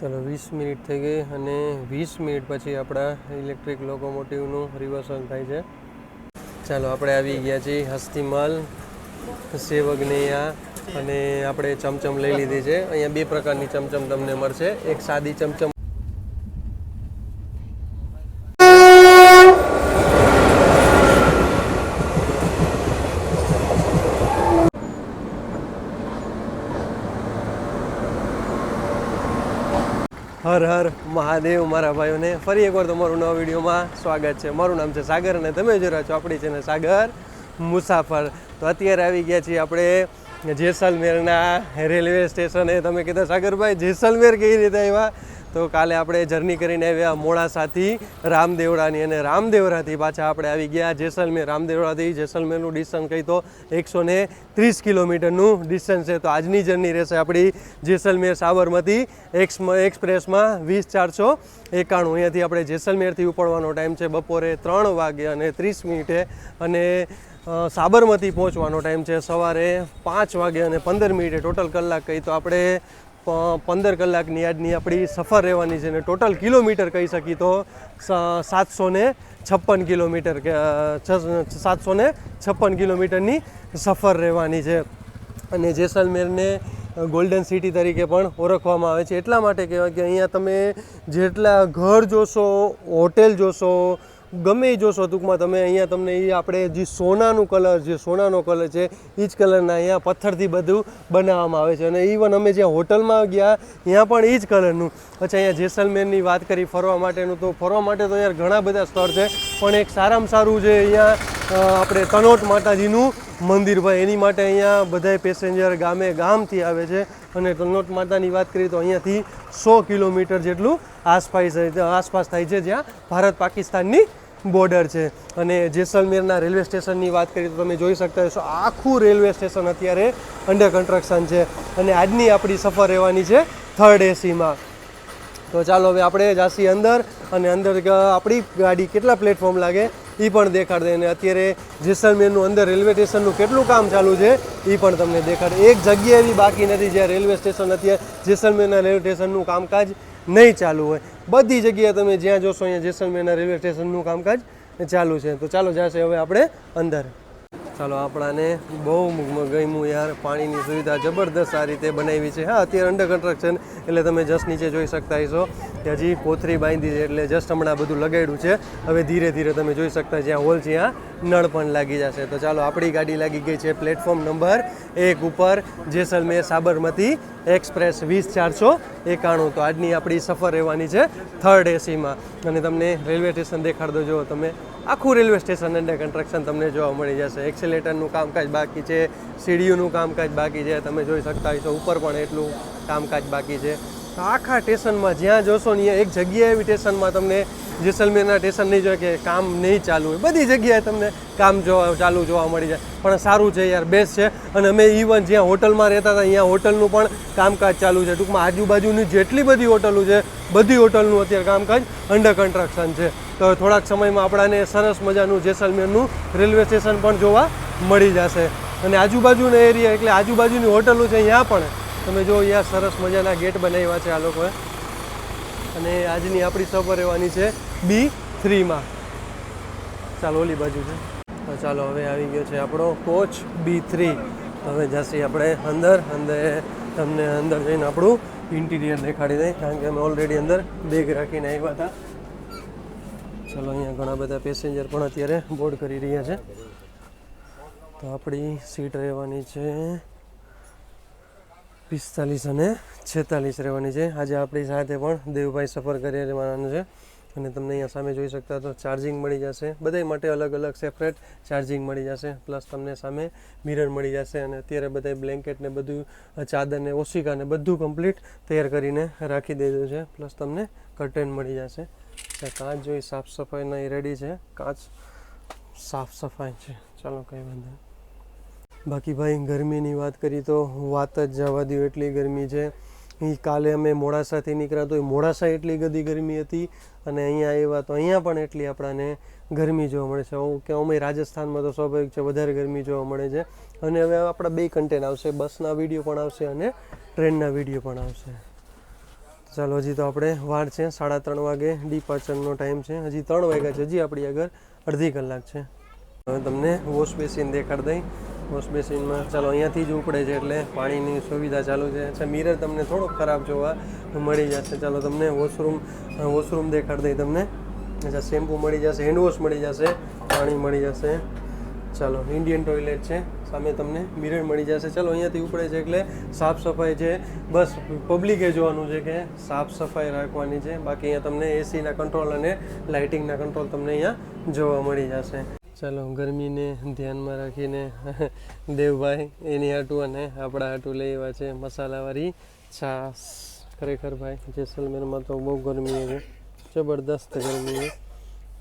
चलो 20 मिनिट थी गई અને 20 મિનિટ પછી આપણા ઇલેક્ટ્રિક લોકોમોટિવનું રિવર્સલ થાય છે। ચાલો આપણે આવી ગયા છીએ હસ્તીમલ સેવગનૈયા અને આપણે ચમચમ લઈ લીધી છે। અહીંયા બે પ્રકારની ચમચમ તમને મળશે, એક સાદી ચમચમ हर हर महादेव मारा भाईओ ने फरी एक बार तमारू नवा विडियो में स्वागत है। मारू नाम है सागर और तमे जो रहो अपनी चेनल सागर मुसाफर। तो अत्यारे आवी गया छीए आपणे जेसलमेरना रेलवे स्टेशन। तमे कीधा सागर भाई जेसलमेर कई रीते आव्या? तो काले आपणे जर्नी करीने आव्या मोड़ासाथी रामदेवरानी अने रामदेवराथी पाछा आपणे आवी गया जेसलमेर। रामदेवराथी जेसलमेरनुं डिस्टन्स कही तो 130 किलोमीटरनुं डिस्टन्स है। तो आजनी जर्नी रहेशे आपणी जेसलमेर साबरमती एक्सप्रेस में 20-491। अहींयाथी आपणे जेसलमेरथी उपड़वानो टाइम है बपोरे 3:30 अने साबरमती पहोंचवानो टाइम है सवारे 5:15। टोटल कलाक कही तो आपणे 15 કલાકની આજની આપણી સફર રહેવાની છે ને ટોટલ કિલોમીટર કહી શકી તો 756 કિલોમીટર 756 કિલોમીટરની સફર રહેવાની છે। અને જેસલમેરને ગોલ્ડન સિટી તરીકે પણ ઓળખવામાં આવે છે। એટલા માટે કહેવાય કે અહીંયા તમે જેટલા ઘર જોશો, હોટેલ જોશો, ગમે જોશો, ટૂંકમાં તમે અહીંયા તમને એ આપણે જે સોનાનું કલર, જે સોનાનો કલર છે એ જ કલરના અહીંયા પથ્થરથી બધું બનાવવામાં આવે છે। અને ઇવન અમે જ્યાં હોટલમાં ગયા ત્યાં પણ એ જ કલરનું। अच्छा, અહીંયા જેસલમેરની વાત કરી ફરવા માટેનું, તો ફરવા માટે તો યાર ઘણા બધા સ્થળ છે, પણ એક સારામાં સારું છે અહીંયા આપણે તનોટ માતાજીનું મંદિર ભાઈ। એની માટે અહીંયા બધાય પેસેન્જર ગામે ગામથી આવે છે। અને તનોટ માતાની વાત કરીએ તો અહીંયાથી 100 કિલોમીટર જેટલું આસપાસ થાય છે, જ્યાં ભારત પાકિસ્તાનની બોર્ડર છે। અને જેસલમેરના રેલવે સ્ટેશનની વાત કરીએ તો તમે જોઈ શકતા હશો આખું રેલવે સ્ટેશન અત્યારે અંડર કન્સ્ટ્રક્શન છે। અને આજની આપણી સફર રહેવાની છે 3rd એસીમાં। તો ચાલો હવે આપણે જાસી અંદર અને અંદર આપણી ગાડી કેટલા પ્લેટફોર્મ લાગે એ પણ દેખાડ દે। અને અત્યારે જેસલમેરનું અંદર રેલવે સ્ટેશનનું કેટલું કામ ચાલુ છે એ પણ તમને દેખાડે। એક જગ્યા એવી બાકી નથી જ્યાં રેલવે સ્ટેશન અત્યારે જેસલમેરના રેલવે સ્ટેશનનું કામકાજ नहीं चालू है। बधी जगह तमे ज्यां जोशो अहींया जेसलमेरना रेलवे स्टेशननुं कामकाज चालू है। तो चालो जाशे हवे आपणे अंदर। चालो आपणाने बहु गम्युं यार, पाणीनी सुविधा जबरदस्त आ रीते बनावी है। हाँ, अत्यारे अंडर कन्स्ट्रक्शन एटले तमे जस्ट नीचे जोई सकता हशो कि हजी कोथरी बांधी है, एटले जस्ट हमणां बधुं लगाड्युं छे। हवे धीरे धीरे तमे जोई सकता ज्यां होल छे त्यां नळ पण लागी जशे। तो चालो आपणी गाड़ी लागी गई है प्लेटफॉर्म नंबर 1 उपर जेसलमेर साबरमती एक्सप्रेस 20-491। तो आजनी आपणी सफर रहेवानी छे 3rd एसीमां। अने तमने रेलवे स्टेशन देखाड़ दो। जो तमे आखुं रेलवे स्टेशन अंडर कन्स्ट्रक्शन तमने जोवा मळी जशे। एक्सेलेटरनुं कामकाज बाकी छे, सीडीओनुं कामकाज बाकी छे, तमे जोई सकता हशो उपर पण एटલું कामकाज बाकी छे। आखा स्टेशनमां ज्यां जोशो ने एक जग्याए एवी स्टेशनमां तमने जेसलमेरना स्टेशन नहीं जोए कि काम नहीं चालू है, बधी जग्याए तमने काम चालू जोवा मळी जाय। पण सारूं छे यार, बेस्ट छे। अने अमे इवन ज्यां होટલમાં રહેતા હતા અહીંયા હોટલનું પણ કામકાજ ચાલુ છે। ટૂંકમાં આજુબાજુની જેટલી બધી હોટલો છે બધી હોટલનું અત્યારે કામકાજ અંડર કન્સ્ટ્રક્શન છે। તો થોડાક સમયમાં આપણાને સરસ મજાનું જેસલમેરનું રેલવે સ્ટેશન પણ જોવા મળી જશે। અને આજુબાજુનો એરિયા એટલે આજુબાજુની હોટલો છે ત્યાં પણ તમે જો અહીંયા સરસ મજાના ગેટ બનાવ્યા છે આ લોકોએ। અને આજની આપણી સફર રહેવાની છે B3 માં। ચાલો ઓલી બાજુ છે। તો ચાલો હવે આવી ગયો છે આપણો કોચ B3। હવે જશે આપણે અંદર। તમને અંદર જઈને આપણું ઇન્ટિરિયર દેખાડી દઈએ, કારણ કે અમે ઓલરેડી અંદર બેગ રાખીને આવ્યા હતા। ચાલો અહીંયા ઘણા બધા પેસેન્જર પણ અત્યારે બોર્ડ કરી રહ્યા છે। તો આપણી સીટ રહેવાની છે 45 અને 46 રહેવાની છે। આજે આપણી સાથે પણ દેવભાઈ સફર કરી રહેવાના છે। અને તમને અહીંયા સામે જોઈ શકતા તો ચાર્જિંગ મળી જશે, બધાય માટે અલગ અલગ સેપરેટ ચાર્જિંગ મળી જશે। પ્લસ તમને સામે મિરર મળી જશે। અને અત્યારે બધાય બ્લેન્કેટ ને બધું, ચાદર ને ઓશિકા ને બધું કમ્પ્લીટ તૈયાર કરીને રાખી દીધું છે। પ્લસ તમને કર્ટેન મળી જશે। કાચ જોઈ સાફ સફાઈના રેડી છે, કાચ સાફ સફાઈ છે। ચાલો કંઈ વાંધો નહીં। બાકી ભાઈ ગરમીની વાત કરી તો વાત જ જવા દો, એટલી ગરમી છે। કાલે અમે મોડાસાથી નીકળ્યા તો મોડાસા એટલી બધી ગરમી હતી, અને અહીંયા આવ્યા તો અહીંયા પણ એટલી આપણાને ગરમી જોવા મળે છે। કે અમે રાજસ્થાનમાં તો સ્વાભાવિક છે વધારે ગરમી જોવા મળે છે। અને હવે આપણા બે કન્ટેન્ટ આવશે, બસના વિડીયો પણ આવશે અને ટ્રેનના વિડીયો પણ આવશે। તો ચાલો હજી તો આપણે વાર છે 3:30 વાગે ડિપાર્ચરનો ટાઈમ છે, હજી 3 વાગ્યા છે, હજી આપણી આગળ અડધી કલાક છે. હવે તમને વોશ બેસિન દેખાડી દઈ. વોશ બેસિનમાં ચાલો અહીંયાથી જ ઉપડે છે એટલે પાણીની સુવિધા ચાલુ છે. અચ્છા, મિરર તમને થોડોક ખરાબ જોવા મળી જશે. ચાલો તમને વોશરૂમ દેખાડી દઈ તમને. અચ્છા, શેમ્પૂ મળી જશે, હેન્ડવોશ મળી જશે, પાણી મળી જશે. ચાલો, ઇન્ડિયન ટોયલેટ છે, સામે તમને મિરર મળી જશે. ચાલો, અહીંયાથી ઉપડે છે એટલે સાફ સફાઈ છે, બસ પબ્લિકે જોવાનું છે કે સાફ સફાઈ રાખવાની છે. બાકી અહીંયા તમને એસીના કંટ્રોલ અને લાઇટિંગના કંટ્રોલ તમને અહીંયા જોવા મળી જશે. ચાલો, ગરમીને ધ્યાનમાં રાખીને દેવભાઈ એની હાટું અને આપણા હાટું લઈ આવ્યા છે મસાલાવાળી છાશ. ખરેખર ભાઈ જેસલમેરમાં તો બહુ ગરમી છે, જબરદસ્ત ગરમી છે.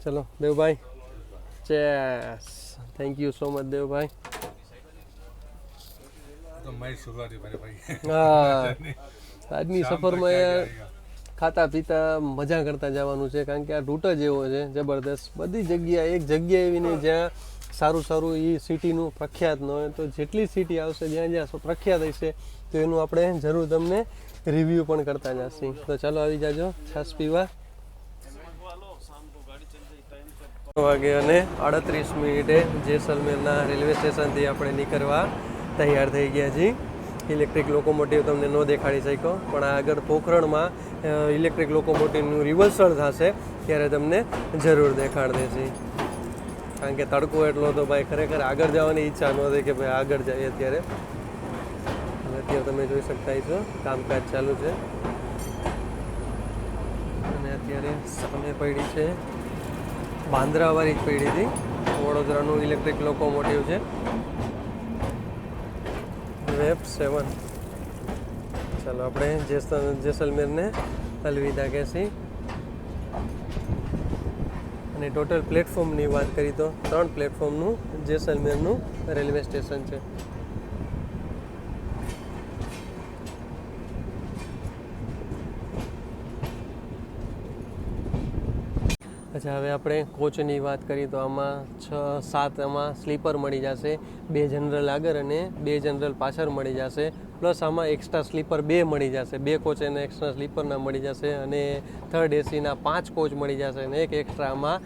ચલો Devbhai, chess. Thank you so much Devbhai. હા, આજની સફરમાં યાર ખાતા પીતા મજા કરતા જવાનું છે, કારણ કે આ રૂટ જ એવો છે જબરદસ્ત. બધી જગ્યા એક જગ્યા એવી નહીં જ્યાં સારું એ સિટીનું પ્રખ્યાત ન હોય. તો જેટલી સિટી આવશે જ્યાં જ્યાં પ્રખ્યાત હશે તો એનું આપણે જરૂર તમને રિવ્યૂ પણ કરતા જશે. તો ચાલો આવી જાજો છાશ પીવા. વાગે અને 38 જેસલમેરના રેલવે સ્ટેશનથી આપણે નીકળવા તૈયાર થઈ ગયા છીએ. ઇલેક્ટ્રિક લોકોમોટિવ તમને ન દેખાડી શક્યો, પણ આગળ પોખરણમાં ઇલેક્ટ્રિક લોકોમોટિવનું રિવર્સલ થશે ત્યારે તમને જરૂર દેખાડી દેશે. કારણ કે તડકો એટલો તો ભાઈ ખરેખર આગળ જવાની ઈચ્છા ન હતી કે ભાઈ આગળ જઈએ. અત્યારે તમે જોઈ શકતા છો કામકાજ ચાલુ છે અને અત્યારે સામે પડી છે બાંદ્રાવાળી જ પડી હતી, વડોદરાનું ઇલેક્ટ્રિક લોકોમોટિવ છે વેબ 7. ચાલો આપણે જેસલમેરને અલવિદા કહેશી. અને ટોટલ પ્લેટફોર્મની વાત કરી તો 3 પ્લેટફોર્મનું જેસલમેરનું રેલવે સ્ટેશન છે. અચ્છા, હવે આપણે કોચની વાત કરીએ તો આમાં 6-7 આમાં સ્લીપર મળી જશે, 2 જનરલ આગળ અને 2 જનરલ પાછળ મળી જશે. પ્લસ આમાં એક્સ્ટ્રા સ્લીપર 2 મળી જશે, 2 કોચ એને એક્સ્ટ્રા સ્લીપરના મળી જશે. અને થર્ડ એસીના 5 કોચ મળી જશે અને એક એક્સ્ટ્રા આમાં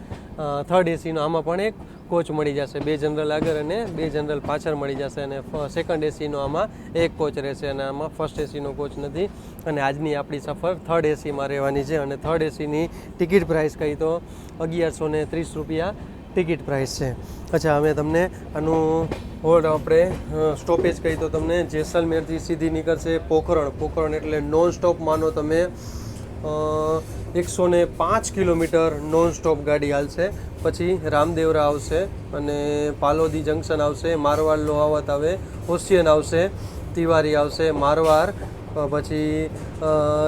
થર્ડ એસીનો આમાં પણ એક કોચ મળી જશે. 2 જનરલ આગળ અને 2 જનરલ પાછળ મળી જશે. અને સેકન્ડ એસીનો આમાં એક કોચ રહેશે અને આમાં ફર્સ્ટ એસીનો કોચ નથી. અને આજની આપણી સફર થર્ડ એસીમાં રહેવાની છે. અને થર્ડ એસીની ટિકિટ પ્રાઇસ કહી તો 1130 રૂપિયા ટિકિટ પ્રાઇસ છે. અચ્છા, હવે તમને આનું આપણે સ્ટોપેજ કહી તો તમને જેસલમેરથી સીધી નીકળશે પોખરણ એટલે નોન સ્ટોપ માનો તમે 105 કિલોમીટર નોન સ્ટોપ ગાડી હાલશે. પછી રામદેવરા આવશે અને પાલોદી જંકશન આવશે, મારવાડ લોહાવત આવે, હોસિયન આવશે, તિવારી આવશે, મારવાડ, પછી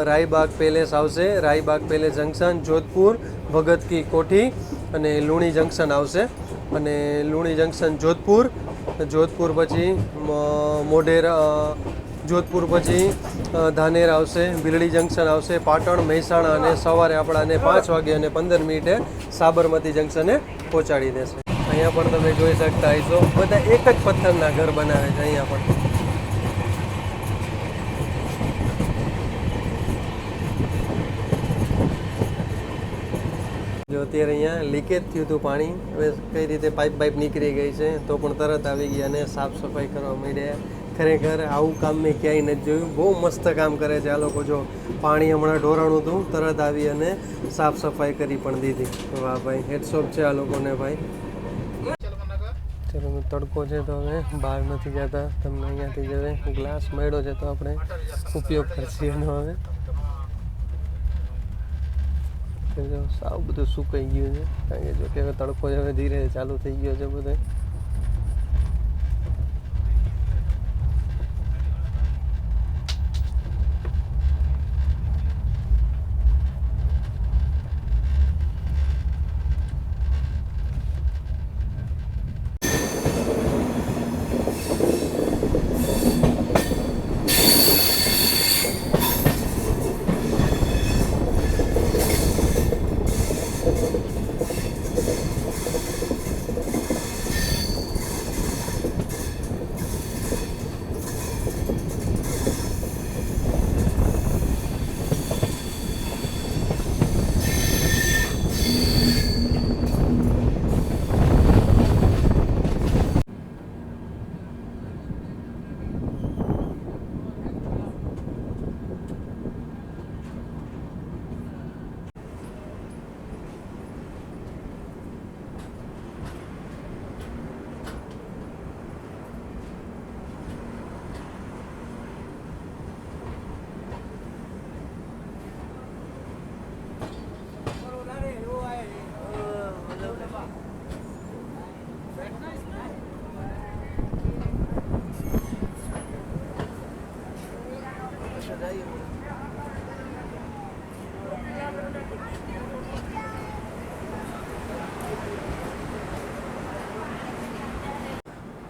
રાયબાગ પેલેસ આવશે, રાયબાગ પેલેસ જંકશન, જોધપુર, ભગત કી કોઠી અને લુણી જંકશન આવશે. અને લુણી જંકશન જોધપુર પછી મોઢેરા, જોધપુર પછી ધાનેર આવશે, ભીલડી જંકશન આવશે, પાટણ, મહેસાણા અને સવારે આપણાને 5 વાગે અને 15 મિનિટે સાબરમતી જંકશને પહોંચાડી દેશે. અહીંયા પણ તમે જોઈ શકતા હશો બધા એક જ પથ્થરના ઘર બનાવે છે. અહીંયા પણ જો અત્યારે અહીંયા લીકેજ થયું હતું પાણી, હવે કઈ રીતે પાઇપ નીકળી ગઈ છે તો પણ તરત આવી ગયા અને સાફ સફાઈ કરવા માંડ્યા. ખરેખર આવું કામ મેં ક્યાંય નથી જોયું, બહુ મસ્ત કામ કરે છે આ લોકો. જો પાણી હમણાં ઢોરાણું હતું, તરત આવી અને સાફ સફાઈ કરી પણ દીધી. વાહ ભાઈ, હેડસોપ છે આ લોકોને ભાઈ. ચલો, તડકો છે તો હવે બહાર નથી જતા. તમને અહીંયાથી જ હવે ગ્લાસ મળ્યો છે તો આપણે ઉપયોગ કરશું એનો. હવે સાવ બધું સુકાઈ ગયું છે, કારણ કે જો કે હવે તડકો હવે ધીરે ચાલુ થઈ ગયો છે બધે.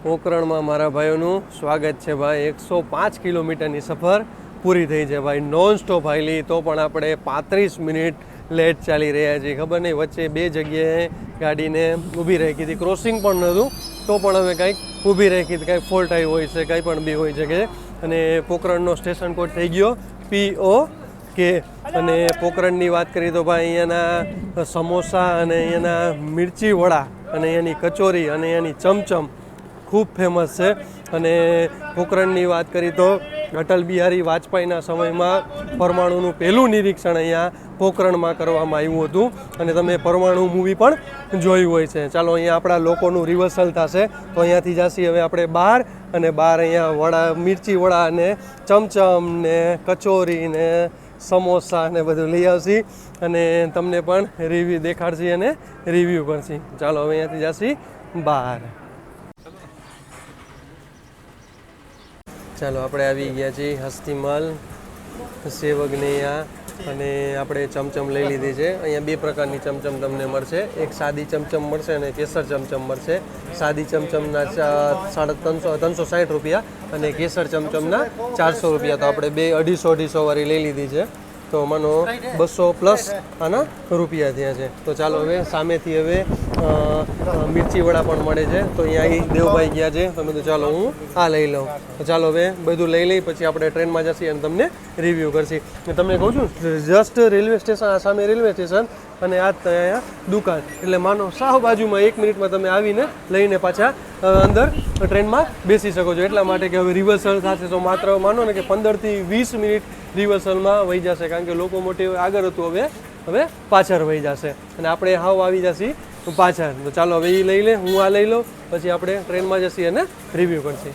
પોકરણમાં મારા ભાઈઓનું સ્વાગત છે ભાઈ. 105 કિલોમીટરની સફર પૂરી થઈ છે ભાઈ, નોન સ્ટોપ હાઈલી. તો પણ આપણે 35 મિનિટ લેટ ચાલી રહ્યા છીએ. ખબર નહીં, વચ્ચે 2 જગ્યાએ ગાડીને ઊભી રાખી હતી, ક્રોસિંગ પણ નહોતું, તો પણ હવે કંઈક ઊભી રાખી હતી, કંઈક ફોલ્ટ આવી હોય છે, કંઈ પણ બી હોઈ શકે. અને પોકરણનો સ્ટેશન કોડ થઈ ગયો POK. અને પોકરણની વાત કરીએ તો ભાઈ અહીંયાના સમોસા અને અહીંયાના મિર્ચી વડા અને અહીંયાની કચોરી અને અહીંયાની ચમચમ ખૂબ ફેમસ છે. અને પોકરણની વાત કરી તો અટલ બિહારી વાજપેયીના સમયમાં પરમાણુનું પહેલું નિરીક્ષણ અહીંયા પોકરણમાં કરવામાં આવ્યું હતું. અને તમે પરમાણુ મૂવી પણ જોયું હોય છે. ચાલો અહીંયા આપણા લોકોનું રિવર્સલ થશે, તો અહીંયાથી જઈએ હવે આપણે બહાર. અને બહાર અહીંયા વડા, મિર્ચી વડા ને ચમચમ ને કચોરી ને સમોસા ને બધું લઈ આવશી અને તમને પણ રિવ્યૂ દેખાડશી અને રિવ્યૂ કરશી. ચાલો હવે અહીંયાથી જઈએ બહાર. ચાલો આપણે આવી ગયા છીએ હસ્તીમાલ સેવગનૈયા અને આપણે ચમચમ લઈ લીધી છે. અહીંયા 2 પ્રકારની ચમચમ તમને મળશે. એક સાદી ચમચમ મળશે અને કેસર ચમચમ મળશે. સાદી ચમચમના 360 રૂપિયા અને કેસર ચમચમના 400 રૂપિયા. તો આપણે 250 વાળી લઈ લીધી છે. તો માનો 200 પ્લસ આના રૂપિયા થયા છે. તો ચાલો હવે સામેથી હવે મિર્ચી વડા પણ મળે છે. તો અહીંયા દેવભાઈ ગયા છે, તમે તો ચાલો હું આ લઈ લઉં. તો ચાલો હવે બધું લઈ લઈ પછી આપણે ટ્રેનમાં જઈએ અને તમને રિવ્યૂ કરશી. તમને કહું છું, જસ્ટ રેલવે સ્ટેશન, આ સામે રેલવે સ્ટેશન અને આ અહીંયા દુકાન, એટલે માનો સાવ બાજુમાં 1 મિનિટમાં તમે આવીને લઈને પાછા અંદર ટ્રેનમાં બેસી શકો છો. એટલા માટે કે હવે રિવર્સલ થશે તો માત્ર માનો ને કે 15 થી 20 મિનિટ રિવર્સલમાં વહી જશે, કારણ કે લોકોમોટિવ આગળ હતું, હવે પાછળ વહી જશે અને આપણે હાવ આવી જશે પાછળ. તો ચાલો હવે એ લઈ લે, હું આ લઈ લઉં, પછી આપણે ટ્રેનમાં જઈએ અને રિવ્યૂ કરશી.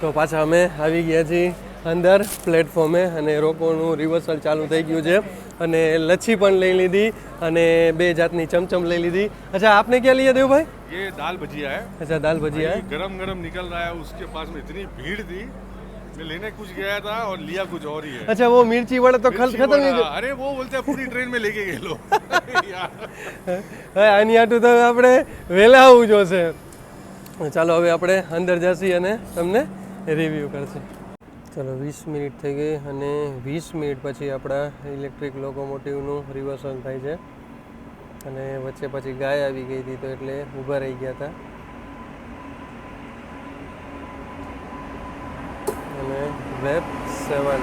તો પાછા અમે આવી ગયા છીએ અંદર પ્લેટફોર્મે અને લોકોનું રિવર્સલ ચાલુ થઈ ગયું છે. અને લચ્છી પણ લઈ લીધી અને 2 જાતની ચમચમ લઈ લીધી. અચ્છા, આપને क्या लिया देव भाई? ये दाल भजिया है. अच्छा, दाल भजिया है. गरम गरम निकल रहा है, उसके पास में इतनी भीड़ थी, मैं लेने कुछ गया था और लिया कुछ और ही है. अच्छा, वो मिर्ची वड़ा तो खत्म हो गया. अरे वो बोलते हैं पूरी ट्रेन में लेके गए लो. આની આટું તો આપણે વહેલા આવવું જોશે. ચાલો હવે આપણે અંદર જઈએ અને તમને રિવ્યૂ કરશે. ચાલો 20 મિનિટ થઈ ગઈ અને 20 મિનિટ પછી આપણા ઇલેક્ટ્રિક લોકોમોટિવનું રિવર્સલ થાય છે. અને વચ્ચે પછી ગાય આવી ગઈ હતી, તો એટલે ઊભા રહી ગયા હતા. અને વેબ 7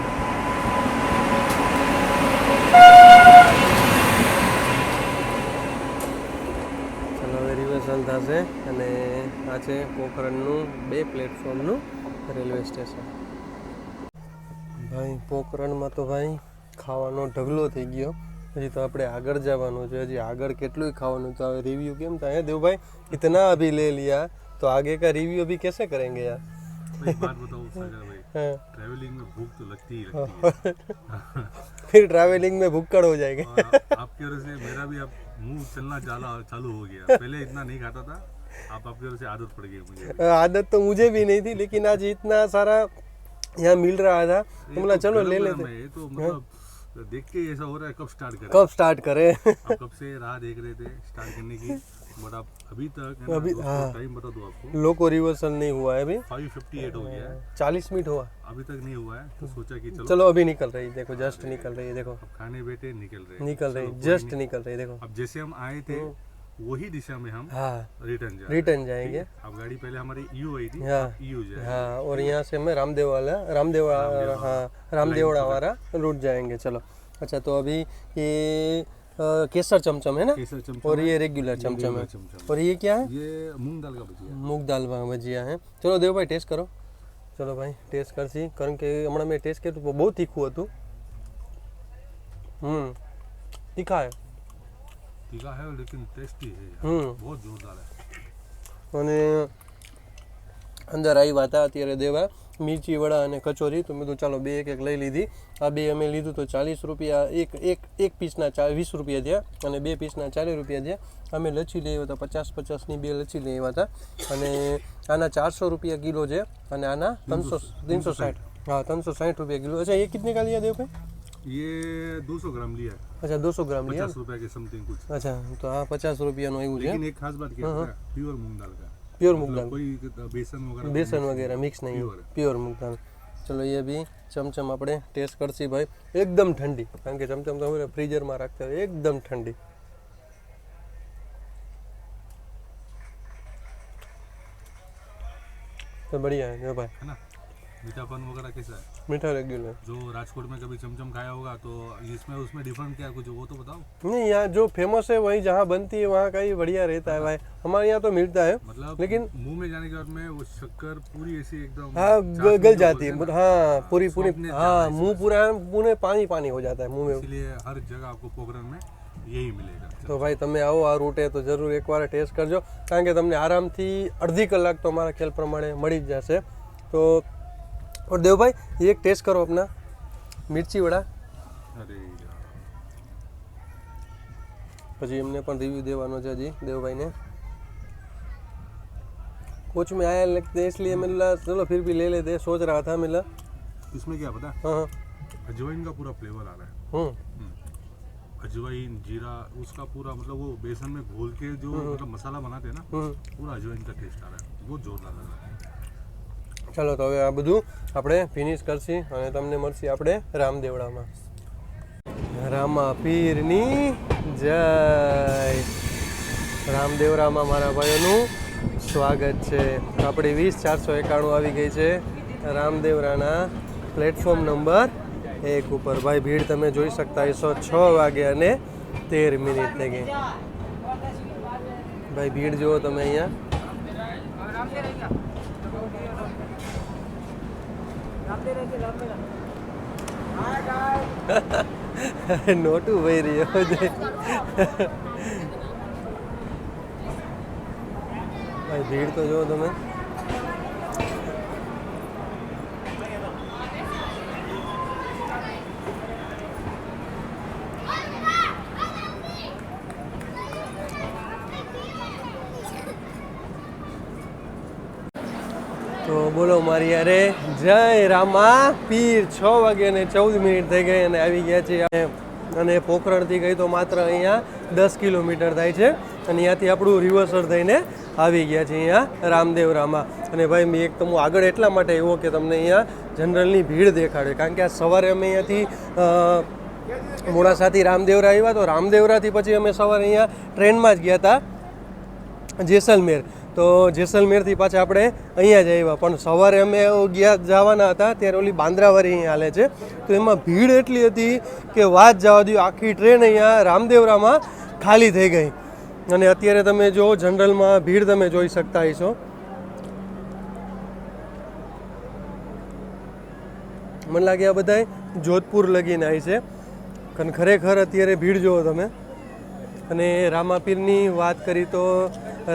ચાલો હવે રિવર્સલ થશે. અને આ છે પોખરણનું 2 પ્લેટફોર્મનું રેલવે સ્ટેશન. ભાઈ પોકરણમાં તો ભાઈ ખાવાનો ઢગલો થઈ ગયો. હજી તો આપણે આગળ જવાનું છે, હજી આગળ કેટલું ખાવાનું. તો હવે રિવ્યू કેમ થાય દેવભાઈ? इतना अभी ले लिया तो आगे का रिव्यू अभी कैसे करेंगे यार? एक बात बताओ सागर भाई, ट्रैवलिंग में भूख तो लगती ही लगती है. फिर ट्रैवलिंग में भूखड़ हो जाएंगे. आपकी वजह से मेरा भी अब मुंह चलना चालू हो गया. पहले इतना नहीं खाता था, आप आपकी वजह से आदत पड़ गई मुझे. आदत तो मुझे भी नहीं थी, लेकिन आज इतना सारा यहाँ मिल रहा था तो बोला चलो ले लेते. तो मतलब देख के ऐसा हो रहा है कब स्टार्ट करें. आप कब से राह देख रहे थे स्टार्ट करने की, बट आप अभी तक टाइम बता दो आपको. लोको रिवर्सल नहीं हुआ है अभी. 5:58 हो गया है. 40 मिनट हुआ अभी तक नहीं हुआ है. तो सोचा कि चलो अभी निकल रही, देखो जस्ट निकल रही है. देखो अब खाने बैठे निकल रही जस्ट निकल रही. देखो अब जैसे हम आए थे वही दिशा में हम रिटर्न जाएंगे. अब गाड़ी पहले हमारी ईओ आई थी, ईओ जाएगी. हाँ, और यहाँ से मैं रामदेवड़ा वाला रूट जाएंगे. चलो अच्छा, तो अभी ये केसर चमचम है ना, केसर चमचम और ये रेगुलर चमचम है. और ये क्या है? ये मूंग दाल का भजिया. मूंग दाल भजिया है. चलो देव भाई टेस्ट करो. चलो भाई टेस्ट करशी, कारण કે હમણાં મેં ટેસ્ટ કર્યું તો બહુ તીખું હતું. तीखा है लेकिन टेस्टी है. बहुत जोरदार है. અને અંદર આવ્યા હતા અત્યારે દેવા મિર્ચી વડા અને કચોરી. તો મેં તો ચાલો 2 એક લઈ લીધી. આ 2 અમે લીધું તો 40 રૂપિયા એક પીસના 20 રૂપિયા થયા અને 2 પીસના 40 રૂપિયા થયા. અમે લચ્છી લઈ આવ્યા હતા 50-50ની 2 લચ્છી લઈ આવ્યા હતા. અને આના 400 રૂપિયા કિલો છે અને આના 360 हाँ 360 रुपये किलो। अच्छा ये कितने का लिया देव भाई? ये 200 ग्राम लिया है, अच्छा 200 ग्राम लिया। 50 रुपए के समथिंग कुछ। अच्छा तो हाँ 50 रुपयाનું આવ્યું છે। लेकिन एक खास बात क्या है, प्योर मूंग दाल का, प्योर मूंग दाल, कोई बेसन वगैरह मिक्स नहीं है, प्योर है। प्योर मूंग दाल। चलो ये भी चमचम આપણે ટેસ્ટ કરશી ભાઈ, એકદમ ઠંડી, કારણ કે ચમચમ તો આપણે ફ્રીઝરમાં રાખતા હોય, એકદમ ઠંડી। तो बढ़िया है भाई, है ना। मीठापन वगैरह कैसा है? मीठा रेगुलर। जो राजकोट में कभी चमचम खाया होगा तो इसमें उसमें डिफरेंट क्या कुछ वो तो बताओ। नहीं यहाँ जो फेमस है वही जहाँ बनती है वहाँ का ही बढ़िया रहता है भाई, हमारे यहाँ तो मिलता है मतलब लेकिन मुंह में जाने के बाद में वो शक्कर पूरी ऐसी एकदम हाँ गल जाती है, हाँ पूरी पूरी, softness हाँ ज्यादा मुंह पूरा पानी पानी हो जाता है मुंह में। इसलिए हर जगह आपको पोखरण में यही मिलेगा। तो भाई તમે આવો આ રૂટે તો જરૂર એકવાર ટેસ્ટ કરજો, કારણ કે તમને આરામથી અડધી કલાક તો મારા ખ્યાલ પ્રમાણે મળી જ જશે। તો और देवभाई ये एक टेस्ट करो अपना मिर्ची वड़ा। अरे यार પછી એમને પણ રિવ્યુ દેવાનો છે હજી દેવભાઈને। कोच में आया लगते इसलिए मिला, चलो फिर भी ले लेते, सोच रहा था मिला। इसमें क्या पता, हाँ अजवाइन का पूरा फ्लेवर आ रहा है। अजवाइन जीरा उसका पूरा मतलब वो बेसन में घोल के जो मतलब मसाला बनाते हैं ना, पूरा अजवाइन का टेस्ट आ रहा है, बहुत जोरदार लग रहा है। चलो तो હવે આ બધું આપણે ફિનિશ કરશી અને તમને મળશે આપણે રામદેવડામાં। રામા પીરની જય। રામદેવરામાં મારા ભાઈઓનું સ્વાગત છે। આપણી 20491 આવી ગઈ છે રામદેવરાના પ્લેટફોર્મ નંબર 1 ઉપર। ભાઈ ભીડ તમે જોઈ શકતા હશો, 6:13 થઈ ગઈ ભાઈ, ભીડ જુઓ તમે અહીંયા। નોટું ભાઈ રહ્યો છે ભાઈ, ભીડ તો જુઓ તમે। તો બોલો મારી યારે જય રામા પીર। 6:14 થઈ ગઈ અને આવી ગયા છીએ અને પોખરણથી ગઈ તો માત્ર અહીંયા 10 કિલોમીટર થાય છે અને અહીંયાથી આપણું રિવર્સર થઈને આવી ગયા છીએ અહીંયા રામદેવરામાં। અને ભાઈ મેં એક તો હું આગળ એટલા માટે આવ્યો કે તમને અહીંયા જનરલની ભીડ દેખાડે, કારણ કે આ સવારે અમે અહીંયાથી મોડાસાથી રામદેવરા આવ્યા, તો રામદેવરાથી પછી અમે સવારે અહીંયા ટ્રેનમાં જ ગયા હતા જેસલમેર। તો જેસલમેરથી પાછા આપણે અહીંયા જ આવ્યા, પણ સવારે અમે જવાના હતા ત્યારે ઓલી બાંદ્રાવાળી અહીંયા હાલે છે, તો એમાં ભીડ એટલી હતી કે વાત જવા દો, આખી ટ્રેન અહીંયા રામદેવરામાં ખાલી થઈ ગઈ। અને અત્યારે તમે જો જનરલમાં ભીડ તમે જોઈ શકતા હશો। મને લાગે આ બધાય જોધપુર લગીને આવી છે, કારણ ખરેખર અત્યારે ભીડ જુઓ તમે। અને રામાપીરની વાત કરી તો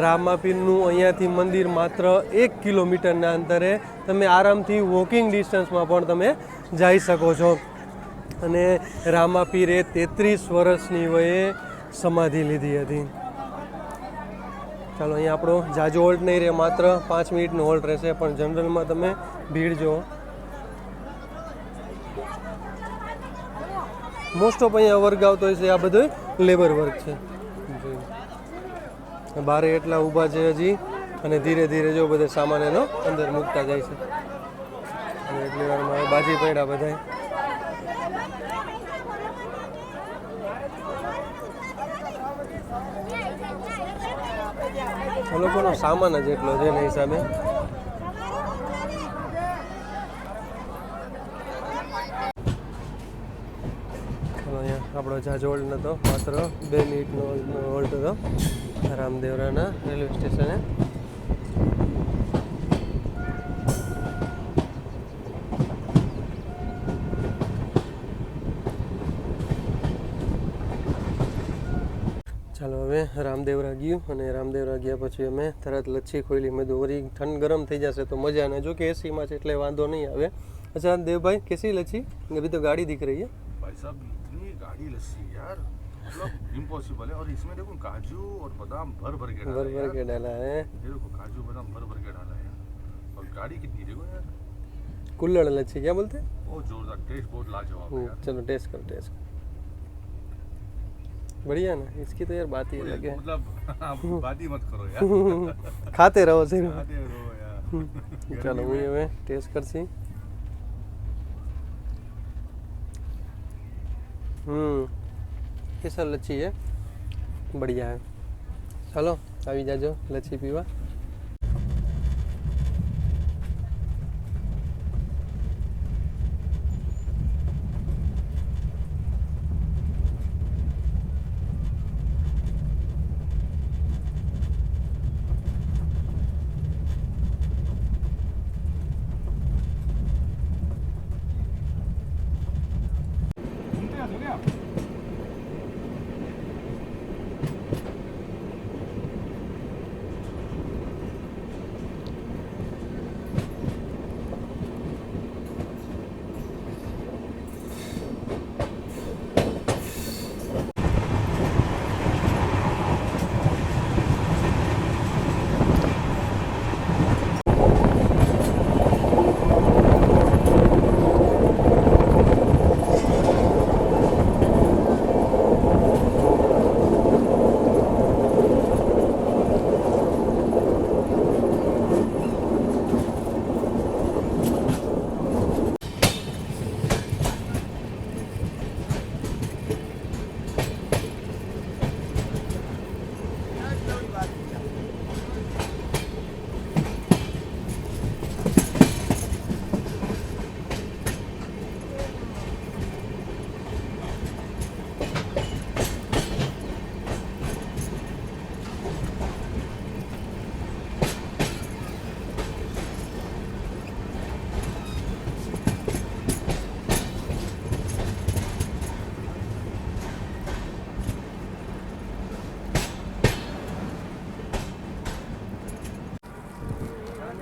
રામાપીરનું અહીંયાથી મંદિર માત્ર 1 કિલોમીટરના અંતરે, તમે આરામથી વોકિંગ ડિસ્ટન્સમાં પણ તમે જઈ શકો છો। અને રામાપીરે 33 વર્ષની વયે સમાધિ લીધી હતી। ચાલો અહીંયા આપણો જાજો હોલ્ટ નહીં રહે, માત્ર 5 મિનિટનો હોલ્ટ રહેશે, પણ જનરલમાં તમે ભીડ જુઓ। મોસ્ટ ઓફ અહીંયા વર્ક આવતો હોય છે, આ બધું લેબર વર્ક છે। બારે એટલા ઊભા છે હજી, અને ધીરે ધીરે જો બધે સામાન એનો અંદર મૂકતા જાય છે। અને એટલી વારમાં બાજી પડ્યા બધાય। આ લોકોનો સામાન જ એટલો છે એના હિસાબે। આપણો જાજો હોલ્ટ નહોતો, માત્ર 2 મિનિટનો હોલ્ટ હતો રામદેવરાના રેલવે સ્ટેશને। ચાલો હવે રામદેવરા ગયું, અને રામદેવરા ગયા પછી અમે તરત લચ્છી ખોલી। મેં તો વળી ઠંડ ગરમ થઈ જશે તો મજા નહીં, જો કે એસીમાં છે એટલે વાંધો નહીં આવે। अच्छा देवभाई कैसी लच्छी? अभी तो गाड़ी दिख रही है भाई साहब, इतनी गाढ़ी लस्सी यार, मतलब इम्पॉसिबल है। और इसमें देखो काजू और बादाम भर भर के डाला है। डाला है। ये देखो काजू बादाम भर भर के डाला है, और गाढ़ी कितनी देखो यार। कुल्हड़ लच्छी क्या बोलते हैं? वो जोरदार टेस्ट, बहुत लाजवाब है यार। चलो टेस्ट करो टेस्ट करो। बढ़िया ना, इसकी तो यार बात ही अलग है। मतलब आप बात ही मत करो यार। खाते रहो सिर्फ। खाते रहो यार। चलो હું હવે ટેસ્ટ કરશી। કેસર લચ્છી है, बढ़िया है। चलो આવી જાજો લચ્છી પીવા।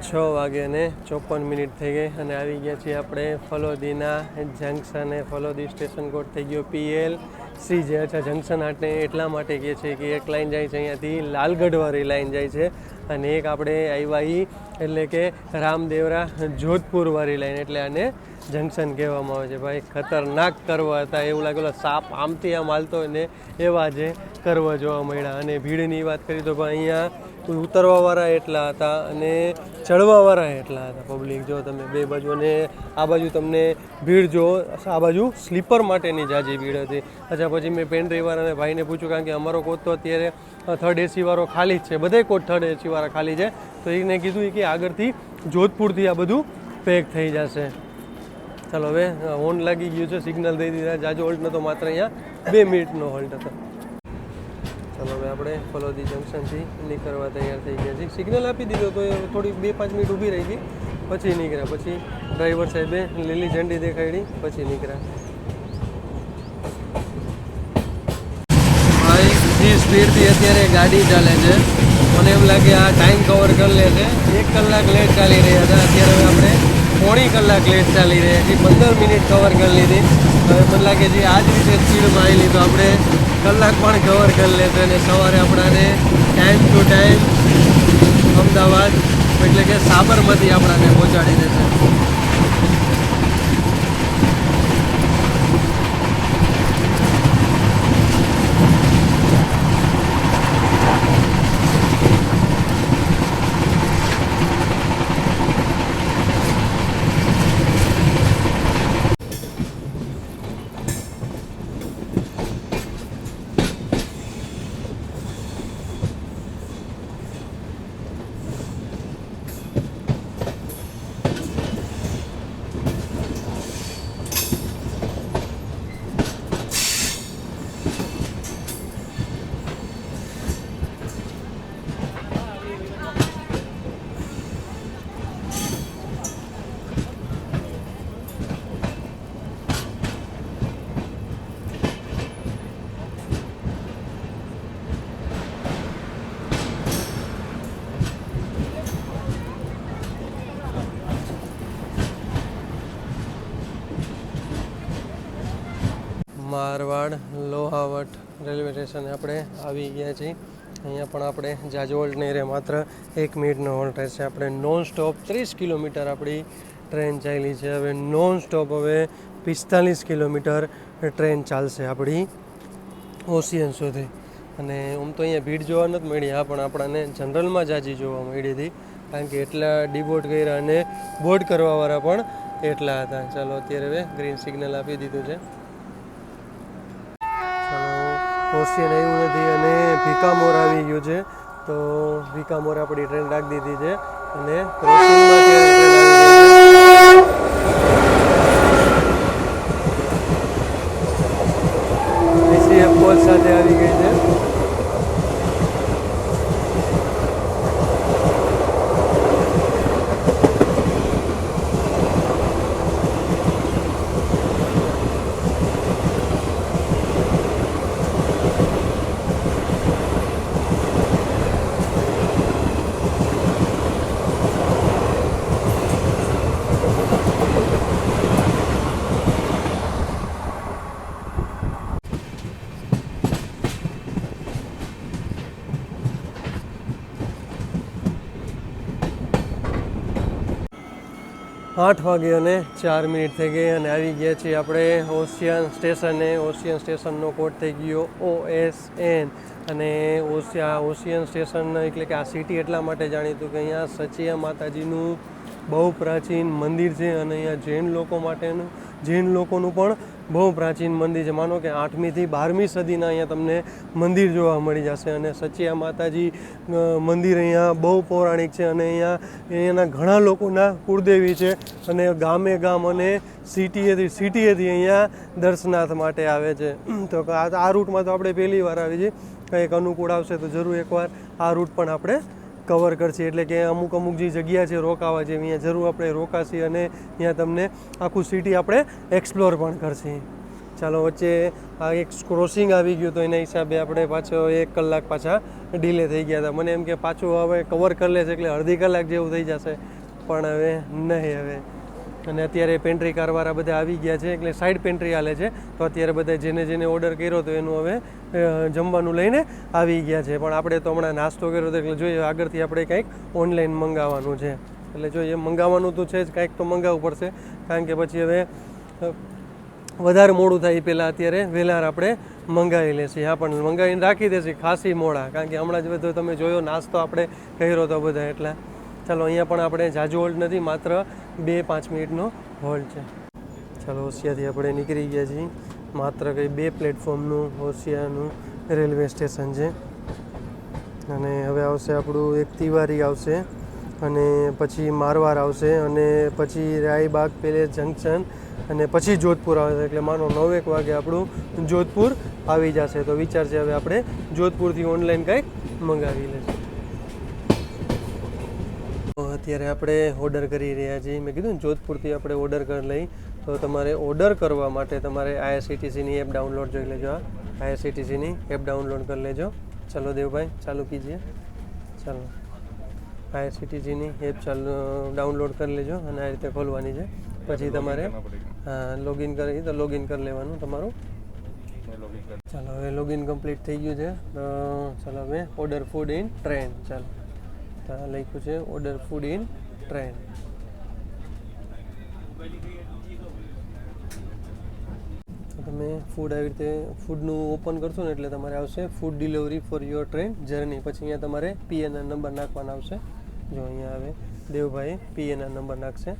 છ વાગે ને 54 મિનિટ થઈ ગઈ અને આવી ગયા છીએ આપણે ફલોદીના જંકશને। ફલોદી સ્ટેશન કોડ થઈ ગયો PL3 જે છે જંકશન આટલે એટલા માટે કહે છે કે એક લાઈન જાય છે અહીંયાથી લાલગઢવાળી લાઈન જાય છે અને એક આપણે આવ્યા ઈ એટલે કે રામદેવરા જોધપુરવાળી લાઈન, એટલે આને જંકશન કહેવામાં આવે છે। ભાઈ ખતરનાક કરવા હતા, એવું લાગેલો સાપ આમથી આમ હાલતો હોય ને એવા જે કરવા જોવા મળ્યા। અને ભીડની વાત કરી તો ભાઈ અહીંયા ઉતરવાવાળા એટલા હતા અને ચડવાવાળા એટલા હતા। પબ્લિક જો તમે બે બાજુ, અને આ બાજુ તમને ભીડ જો, આ બાજુ સ્લીપર માટેની જાજી ભીડ હતી। અચ્છા, પછી મેં પેન્ટ્રીવાળાને ભાઈને પૂછ્યું, કારણ કે અમારો કોચ તો અત્યારે થર્ડ એસી વાળો ખાલી જ છે, બધે કોચ થર્ડ એસી વાળા ખાલી છે, તો એને કીધું કે આગળથી જોધપુરથી આ બધું પેક થઈ જશે। ચાલો હવે હોર્ન લાગી ગયું છે, સિગ્નલ દઈ દીધા, જાજો હોલ્ટ નહોતો, માત્ર અહીંયા 2 મિનિટનો હોલ્ટ હતો। ચાલો હવે આપણે ફલોદી જંકશનથી નીકળવા તૈયાર થઈ ગયા છીએ। સિગ્નલ આપી દીધો તો થોડી 2-5 મિનિટ ઊભી રહી ગઈ, પછી નીકળ્યા। પછી ડ્રાઈવર સાહેબે લીલી ઝંડી દેખાડી, પછી નીકળ્યા। ભાઈ જે સ્પીડથી અત્યારે ગાડી ચાલે છે, મને એમ લાગે આ ટાઈમ કવર કરી લે છે। 1 કલાક લેટ ચાલી રહ્યા હતા, અત્યારે હવે આપણે 1.25 કલાક લેટ ચાલી રહ્યા છીએ। 15 મિનિટ કવર કરી લીધી। હવે મને લાગે છે આ જ રીતે સ્પીડમાં આવી લીધું આપણે કલાક પણ કવર કરી લેશે અને સવારે આપણાને ટાઈમ ટુ ટાઈમ અમદાવાદ એટલે કે સાબરમતી આપણાને પહોંચાડી દેશે। મારવાડ લોહાવટ રેલવે સ્ટેશને આપણે આવી ગયા છીએ। અહીંયા પણ આપણે જાજો હોલ્ટ નહીં રહે, માત્ર 1 મિનિટનો હોલ્ટ રહેશે। આપણે નોન સ્ટોપ 30 કિલોમીટર આપણી ટ્રેન ચાલી છે હવે નોન સ્ટોપ. હવે 45 કિલોમીટર ટ્રેન ચાલશે આપણી ઓશિયન સુધી. અને આમ તો અહીંયા ભીડ જોવા નથી મળી, હા, પણ આપણને જનરલમાં જાજી જોવા મળી હતી, કારણ કે એટલા ડીબોર્ડ કર્યા અને બોર્ડ કરવાવાળા પણ એટલા હતા. ચાલો અત્યારે હવે ગ્રીન સિગ્નલ આપી દીધું છે. ચાલો ઓશિયન આવ્યું નથી અને ભીકામોર આવી ગયું છે, તો ભીકામોર આપણી ટ્રેન રાખી દીધી છે અને ક્રોસિંગમાં ટ્રેન આવી ગઈ છે. એસીએફ કોચ સાથે આવી ગઈ છે. આઠ વાગે અને 4 મિનિટ થઈ ગઈ અને આવી ગયા છીએ આપણે ઓશિયન સ્ટેશને. ઓશિયન સ્ટેશનનો કોડ થઈ ગયો OSN. અને ઓશિયન સ્ટેશન એટલે કે આ સિટી એટલા માટે જાણીતું કે અહીંયા સચિયા માતાજીનું બહુ પ્રાચીન મંદિર છે અને અહીંયા જૈન લોકોનું પણ બહુ પ્રાચીન મંદિર છે. માનો કે 8મી થી 12મી સદીના અહીંયા તમને મંદિર જોવા મળી જશે. અને સચિયા માતાજી મંદિર અહીંયા બહુ પૌરાણિક છે અને અહીંયાના ઘણા લોકોના કુળદેવી છે અને ગામે ગામ અને સિટીએથી અહીંયા દર્શનાર્થ માટે આવે છે. તો આ રૂટમાં તો આપણે પહેલી વાર આવી છીએ, કંઈક અનુકૂળ આવશે તો જરૂર એકવાર આ રૂટ પણ આપણે કવર કરશે. એટલે કે અમુક જે જગ્યા છે રોકાવા જેવી, અહીંયા જરૂર આપણે રોકાશી અને ત્યાં તમને આખું સિટી આપણે એક્સપ્લોર પણ કરશી. ચાલો વચ્ચે આ એક ક્રોસિંગ આવી ગયું તો એના હિસાબે આપણે પાછો 1 કલાક પાછા ડીલે થઈ ગયા હતા. મને એમ કે પાછું હવે કવર કરી લેશે એટલે અડધી કલાક જેવું થઈ જશે, પણ હવે નહીં. હવે અને અત્યારે પેન્ટ્રી કારવાળા બધા આવી ગયા છે એટલે સાઈડ પેન્ટ્રી હાલે છે. તો અત્યારે બધા જેને ઓર્ડર કર્યો તો એનું હવે જમવાનું લઈને આવી ગયા છે. પણ આપણે તો હમણાં નાસ્તો કર્યો હતો એટલે જોઈએ આગળથી આપણે કંઈક ઓનલાઈન મંગાવવાનું છે. એટલે જોઈએ મંગાવવાનું તો છે જ, કંઈક તો મંગાવવું પડશે, કારણ કે પછી હવે વધારે મોડું થાય એ પહેલાં અત્યારે વહેલા આપણે મંગાવી લેશે. હા, પણ મંગાવીને રાખી દેશે ખાસી મોડા, કારણ કે હમણાં જ બધો તમે જોયો નાસ્તો આપણે કર્યો હતો બધા. એટલે ચાલો અહીંયા પણ આપણે જાજુ હોલ્ડ નથી, માત્ર 2-5 મિનિટનો હોલ્ડ છે. ચાલો ઓશિયાથી આપણે નીકળી ગયા છીએ. માત્ર કંઈ 2 પ્લેટફોર્મનું ઓશિયાનું રેલવે સ્ટેશન છે. અને હવે આવશે આપણું એક તિવારી આવશે અને પછી મારવાડ આવશે અને પછી રાયબાગ પેલેસ જંકશન અને પછી જોધપુર આવશે. એટલે માનો 9 વાગે આપણું જોધપુર આવી જશે. તો વિચાર છે હવે આપણે જોધપુરથી ઓનલાઈન કંઈક મંગાવી લઈશું. અત્યારે આપણે ઓર્ડર કરી રહ્યા છીએ. મેં કીધું ને જોધપુરથી આપણે ઓર્ડર કરી લઈ. તો તમારે ઓર્ડર કરવા માટે તમારે IRCTCની એપ ડાઉનલોડ જોઈ લેજો. IRCTCની એપ ડાઉનલોડ કરી લેજો. ચલો દેવભાઈ ચાલુ કીજીએ. ચાલો IRCTCની એપ ડાઉનલોડ કરી લેજો અને આ રીતે ખોલવાની છે. પછી તમારે લોગિન કરી લેવાનું તમારું. ચાલો હવે લોગિન કમ્પ્લીટ થઈ ગયું છે. તો ચાલો હવે ઓર્ડર ફૂડ ઇન ટ્રેન. ચાલો લખ્યું છે ઓર્ડર ફૂડ ઇન ટ્રેન. તમે ફૂડ આવી રીતે ફૂડનું ઓપન કરશો ને એટલે તમારે આવશે food delivery for your train journey. પછી અહીંયા તમારે PNR નંબર નાખવાના આવશે. જો અહીંયા હવે દેવભાઈ PNR નંબર નાખશે.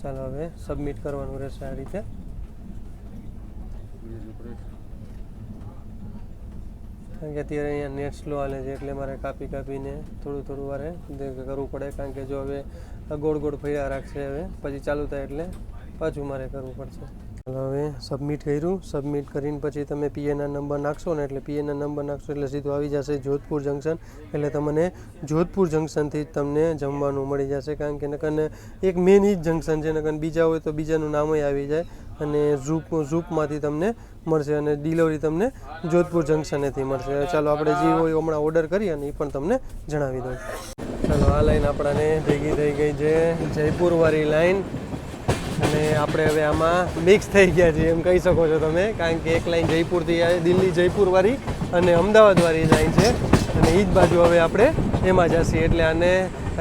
ચાલો હવે સબમિટ કરવાનું રહેશે આ રીતે. કારણ કે અત્યારે અહીંયા નેટ સ્લો હાલે છે એટલે મારે કાપીને થોડું વારે કરવું પડે, કારણ કે જો હવે ગોળ ફર્યા રાખશે હવે પછી ચાલુ થાય એટલે પાછું મારે કરવું પડશે. ચાલો હવે સબમિટ કર્યું. સબમિટ કરીને પછી તમે PNR નંબર નાખશો ને એટલે PNR નંબર નાખશો એટલે સીધું આવી જશે જોધપુર જંકશન. એટલે તમને જોધપુર જંકશનથી જ તમને જમવાનું મળી જશે, કારણ કે નકર એક મેન જ જંકશન છે, નકર બીજા હોય તો બીજાનું નામય આવી જાય. અને ઝૂપમાંથી તમને મળશે અને ડિલિવરી તમને જોધપુર જંકશનેથી મળશે. ચાલો આપણે જે હોય હમણાં ઓર્ડર કરીએ અને એ પણ તમને જણાવી દઉં. ચાલો આ લાઈન આપણાને ભેગી થઈ ગઈ છે, જયપુરવાળી લાઈન. અને આપણે હવે આમાં મિક્સ થઈ ગયા છીએ એમ કહી શકો છો તમે, કારણ કે એક લાઈન જયપુરથી દિલ્હી જયપુરવાળી અને અમદાવાદવાળી લાઈન છે અને એ જ બાજુ હવે આપણે એમાં જશે. એટલે આને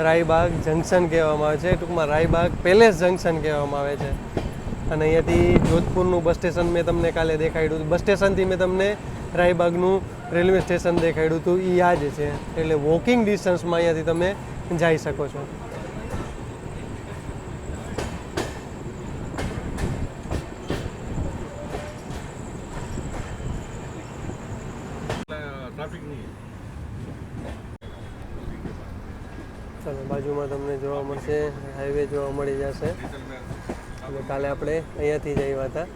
રાયબાગ જંકશન કહેવામાં આવે છે, ટૂંકમાં રાયબાગ પેલેસ જંકશન કહેવામાં આવે છે. અને અહીંયાથી જોધપુરનું બસ સ્ટેશન મેં તમને કાલે દેખાડ્યું હતું. બસ સ્ટેશનથી મેં તમને રાયબાગનું રેલવે સ્ટેશન દેખાડ્યું હતું, એ આ જ છે. એટલે વોકિંગ ડિસ્ટન્સમાં અહીંયાથી તમે જઈ શકો છો. ट्रैफिक नहीं है. ચાલો બાજુમાં તમને જોવા મળશે હાઈવે જોવા મળી જશે. અને કાલે આપણે અહીંયાથી જ આવ્યા હતા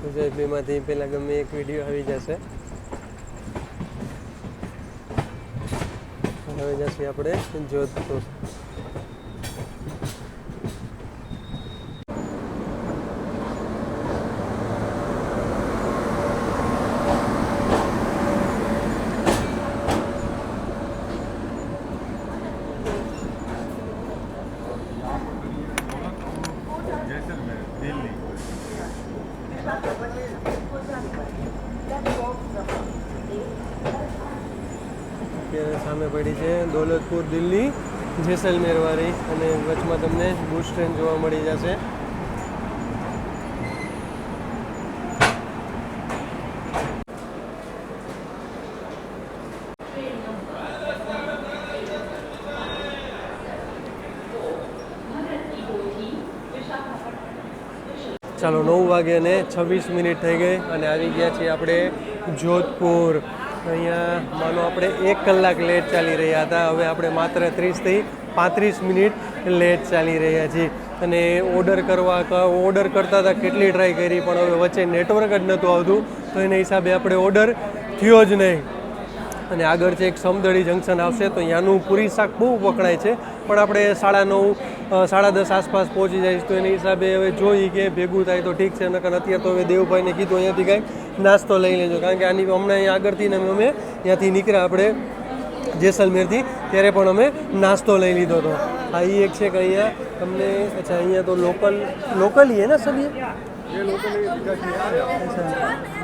ગુજરાતમાંથી. પહેલાં ગમે એક વિડીયો આવી જશે. હવે જશે આપણે જોધપુર. અત્યારે સામે પડી છે દોલતપુર દિલ્હી જેસલમેર વાળી, અને વચમાં તમને બુશ ટ્રેન જોવા મળી જશે. ચાલો 9:26 થઈ ગઈ અને આવી ગયા છીએ આપણે જોધપુર. અહીંયા માનો આપણે 1 કલાક લેટ ચાલી રહ્યા હતા, હવે આપણે માત્ર 30 થી 35 મિનિટ લેટ ચાલી રહ્યા છીએ. અને ઓર્ડર કરતા હતા, કેટલી ટ્રાય કરી પણ હવે વચ્ચે નેટવર્ક જ નહોતું આવતું, તો એના હિસાબે આપણે ઓર્ડર થયો જ નહીં. અને આગળ છે એક સમદળી જંકશન આવશે, તો ત્યાંનું પૂરી શાક બહુ વખણાય છે, પણ આપણે 9:30 10:30 આસપાસ પહોંચી જઈશ. તો એના હિસાબે હવે જોઈએ કે ભેગું થાય તો ઠીક છે, નકર અત્યારે તો હવે દેવભાઈને કીધું અહીંયાથી કાંઈક નાસ્તો લઈ લેજો, કારણ કે આની હમણાં અહીંયા આગળથી ને અમે ત્યાંથી નીકળ્યા આપણે જેસલમેરથી, ત્યારે પણ અમે નાસ્તો લઈ લીધો હતો. આ એ એક છે કે અહીંયા તમને અચ્છા અહીંયા તો લોકલી હે ને સબ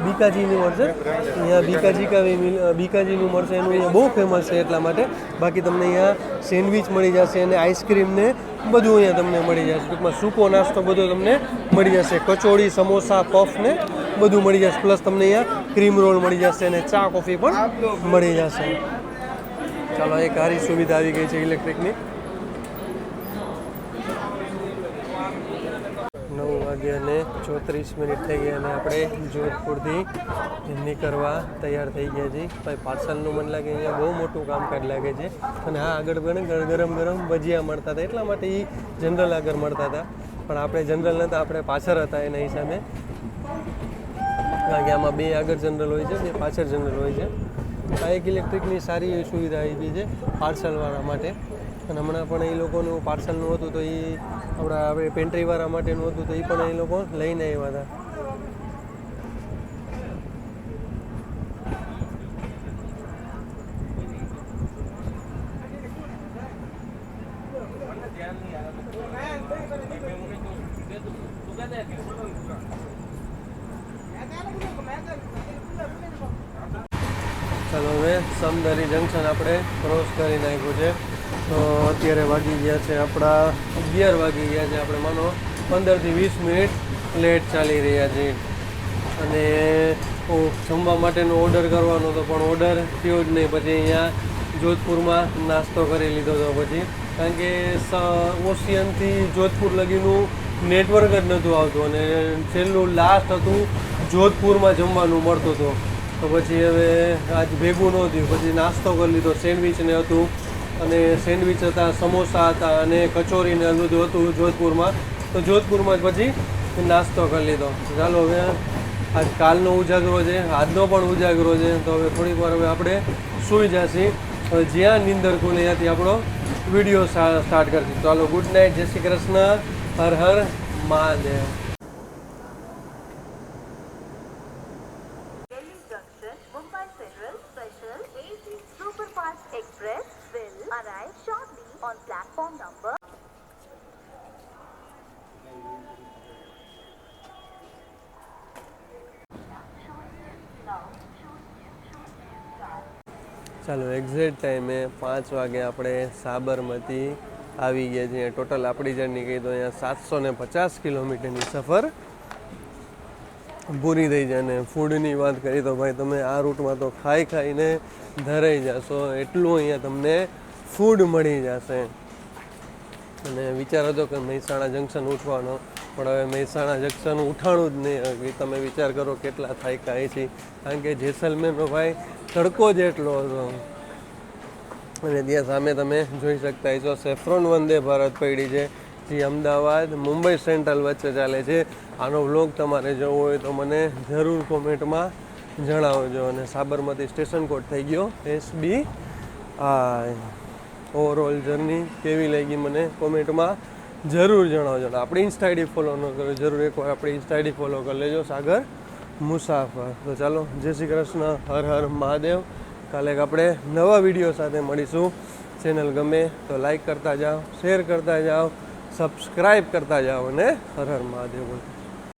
બીકાજીનું મળશે. અહીંયા બીકાજીનું મળશે, એનું અહીંયા બહુ ફેમસ છે એટલા માટે. બાકી તમને અહીંયા સેન્ડવિચ મળી જશે અને આઈસ્ક્રીમ ને બધું અહીંયા તમને મળી જશે. ટૂંકમાં સૂકો નાસ્તો બધો તમને મળી જશે. કચોડી, સમોસા, પફ ને બધું મળી જશે. પ્લસ તમને અહીંયા ક્રીમ રોલ મળી જશે અને ચા કોફી પણ મળી જશે. ચાલો, એક સારી સુવિધા આવી ગઈ છે ઇલેક્ટ્રિકની. 9:34 થઈ ગયા અને આપણે જોધપુરથી નીકળવા તૈયાર થઈ ગયા છીએ. ભાઈ પાર્સલનું મને લાગે અહીંયા બહુ મોટું કામકાજ લાગે છે. અને હા, આગળ પણ ગરમ ભજીયા મળતા હતા, એટલા માટે એ જનરલ આગળ મળતા હતા, પણ આપણે જનરલ નહોતા, આપણે પાછળ હતા એના હિસાબે. કારણ કે આમાં 2 આગળ જનરલ હોય છે, 2 પાછળ જનરલ હોય છે. આ એક ઇલેક્ટ્રિકની સારી એવી સુવિધા આવી ગઈ છે પાર્સલવાળા માટે. અને હમણાં પણ એ લોકોનું પાર્સલનું હતું, તો એ આપણે પેન્ટ્રીવાળા માટેનું હતું, તો એ પણ એ લોકો લઈને આવ્યા હતા. ચાલો, હવે સમદરી જંકશન આપણે ક્રોસ કરી નાખ્યું છે. તો અત્યારે વાગી ગયા છે આપણા 11 વાગી ગયા છે. આપણે માનો 15 થી 20 મિનિટ લેટ ચાલી રહ્યા છીએ. અને જમવા માટેનો ઓર્ડર કરવાનો હતો, પણ ઓર્ડર થયો જ નહીં. પછી અહીંયા જોધપુરમાં નાસ્તો કરી લીધો હતો પછી, કારણ કે ઓશિયનથી જોધપુર લગીનું નેટવર્ક જ નહોતું આવતું, અને છેલ્લું લાસ્ટ હતું જોધપુરમાં જમવાનું મળતું હતું. તો પછી હવે આજ ભેગું ન થયું, પછી નાસ્તો કરી લીધો. સેન્ડવિચ ને હતું, અને સેન્ડવિચ હતા, સમોસા હતા અને કચોરીને બધું હતું જોધપુરમાં. તો જોધપુરમાં જ પછી નાસ્તો કરી લીધો. ચાલો, હવે આજ કાલનો ઉજાગરો છે, આજનો પણ ઉજાગરો છે, તો હવે થોડીક વાર હવે આપણે સૂઈ જઈએ. હવે જ્યાં નીંદર ખુલે ત્યાંથી આપણો વિડીયો સ્ટાર્ટ કરીશું. ચાલો, ગુડ નાઇટ, જય શ્રી કૃષ્ણ, હર હર Mahadev. Express will arrive shortly on platform number ચાલો એક્ઝેક્ટ ટાઈમે 5 વાગે આપણે સાબરમતી આવી ગયા છીએ. ટોટલ આપણી જર્ની કહી તો અહીંયા 750 કિલોમીટરની સફર પૂરી થઈ જાય. અને ફૂડની વાત કરી તો ભાઈ તમે આ રૂટમાં તો ખાઈને ધરાઈ જશો, એટલું અહીંયા તમને ફૂડ મળી જશે. અને વિચાર હતો કે મહેસાણા જંકશન ઉઠવાનો, પણ હવે મહેસાણા જંકશન ઉઠાણું જ નહીં. તમે વિચાર કરો કેટલા થાક્યા છીએ, કારણ કે જેસલમેરનો ભાઈ તડકો જ એટલો હતો. અને ત્યાં સામે તમે જોઈ શકતા છો સેફ્રોન વંદે ભારત પડી છે, જે અમદાવાદ મુંબઈ સેન્ટ્રલ વચ્ચે ચાલે છે. આનો વ્લોગ તમારે જોવો હોય તો મને જરૂર કોમેન્ટમાં જણાવજો. અને સાબરમતી સ્ટેશન કોડ થઈ ગયો SB. ઓવરઓલ જર્ની કેવી લાગી મને કોમેન્ટમાં જરૂર જણાવજો. આપણી ઇન્સ્ટા આઈડી ફોલો ન કરો, જરૂર એકવાર આપણી ઇન્સ્ટા આઈડી ફોલો કરી લેજો, સાગર મુસાફર. તો ચાલો, જય શ્રી કૃષ્ણ, હર હર મહાદેવ. કાલે આપણે નવા વિડીયો સાથે મળીશું. ચેનલ ગમે તો લાઈક કરતા જાઓ, શેર કરતા જાઓ, સબસ્ક્રાઈબ કરતા જાઓ અને હર હર મહાદેવ બોલો.